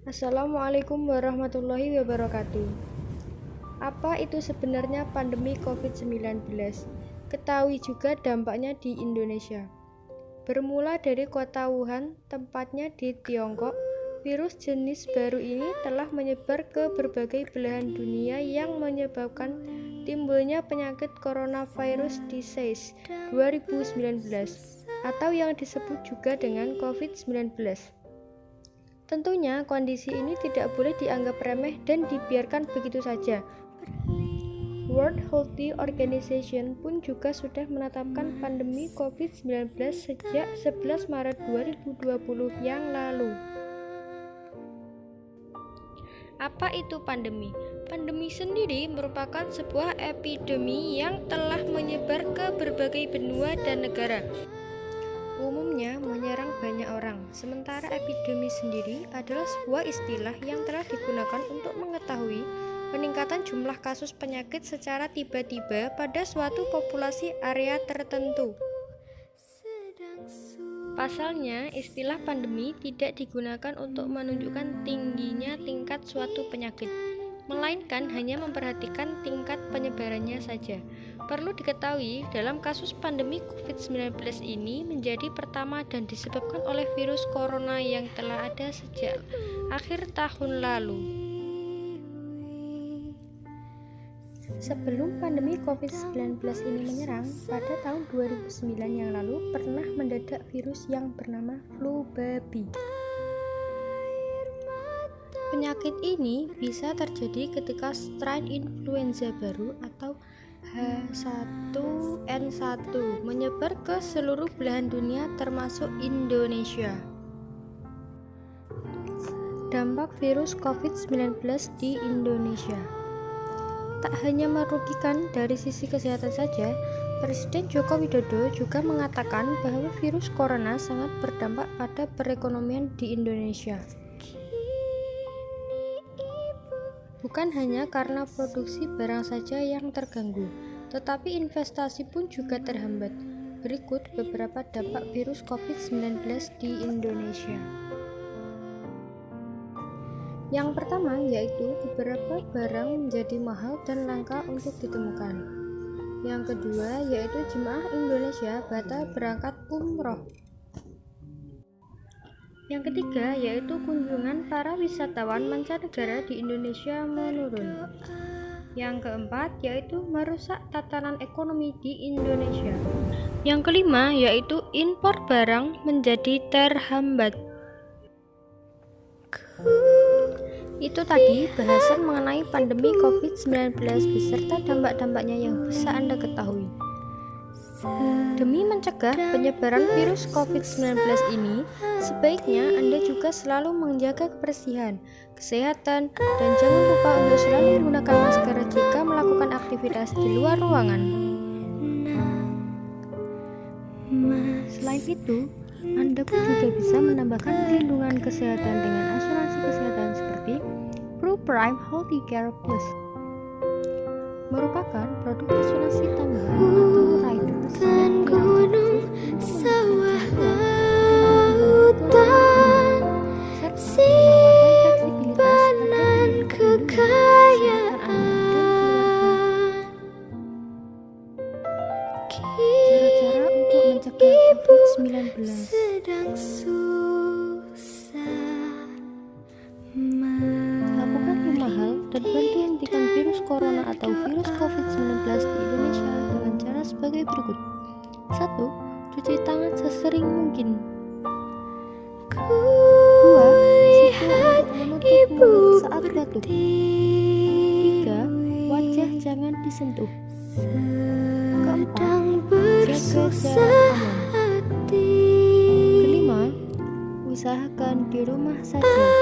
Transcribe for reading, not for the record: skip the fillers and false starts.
Assalamualaikum warahmatullahi wabarakatuh. Apa itu sebenarnya pandemi COVID-19? Ketahui juga dampaknya di Indonesia. Bermula dari kota Wuhan, tempatnya di Tiongkok, virus jenis baru ini telah menyebar ke berbagai belahan dunia yang menyebabkan timbulnya penyakit coronavirus disease 2019 atau yang disebut juga dengan COVID-19. Tentunya kondisi ini tidak boleh dianggap remeh dan dibiarkan begitu saja. World Health Organization pun juga sudah menetapkan pandemi COVID-19 sejak 11 Maret 2020 yang lalu. Apa itu pandemi? Pandemi sendiri merupakan sebuah epidemi yang telah menyebar ke berbagai benua dan negara. Umumnya menyerang banyak orang, sementara epidemi sendiri adalah sebuah istilah yang telah digunakan untuk mengetahui peningkatan jumlah kasus penyakit secara tiba-tiba pada suatu populasi area tertentu. Pasalnya, istilah pandemi tidak digunakan untuk menunjukkan tingginya tingkat suatu penyakit, melainkan hanya memperhatikan tingkat penyebarannya saja. Perlu diketahui, dalam kasus pandemi COVID-19 ini menjadi pertama dan disebabkan oleh virus corona yang telah ada sejak akhir tahun lalu. Sebelum pandemi COVID-19 ini menyerang, pada tahun 2009 yang lalu pernah mendadak virus yang bernama flu babi. Penyakit ini bisa terjadi ketika strain influenza baru atau H1N1 menyebar ke seluruh belahan dunia termasuk Indonesia. Dampak virus COVID-19 di Indonesia tak hanya merugikan dari sisi kesehatan saja, Presiden Joko Widodo juga mengatakan bahwa virus corona sangat berdampak pada perekonomian di Indonesia. Bukan hanya karena produksi barang saja yang terganggu, tetapi investasi pun juga terhambat. Berikut beberapa dampak virus COVID-19 di Indonesia. Yang pertama yaitu beberapa barang menjadi mahal dan langka untuk ditemukan. Yang kedua yaitu jemaah Indonesia batal berangkat umroh. Yang ketiga yaitu kunjungan para wisatawan mancanegara di Indonesia menurun. Yang keempat yaitu merusak tatanan ekonomi di Indonesia. Yang kelima yaitu impor barang menjadi terhambat. Itu tadi bahasan mengenai pandemi COVID-19 beserta dampak-dampaknya yang bisa Anda ketahui. Demi mencegah penyebaran virus COVID-19 ini, sebaiknya Anda juga selalu menjaga kebersihan, kesehatan, dan jangan lupa untuk selalu menggunakan masker jika melakukan aktivitas di luar ruangan. Selain itu, Anda pun juga bisa menambahkan perlindungan kesehatan dengan asuransi kesehatan seperti ProPrime Healthcare Plus. Merupakan produk asuransi tambahan atau rider yang gunung, sawah, lautan, simpanan kekayaan. Cara-cara untuk mencegah COVID-19. Sedang susah. Lakukan 5 hal dan bantu hentikan virus corona atau virus COVID-19 di Indonesia dengan cara sebagai berikut. 1. Cuci tangan sesering mungkin. 2. Siku untuk menutup mulut saat batuk. 3. Wajah jangan disentuh. 4. Jaga jarak aman. 5. Usahakan di rumah saja.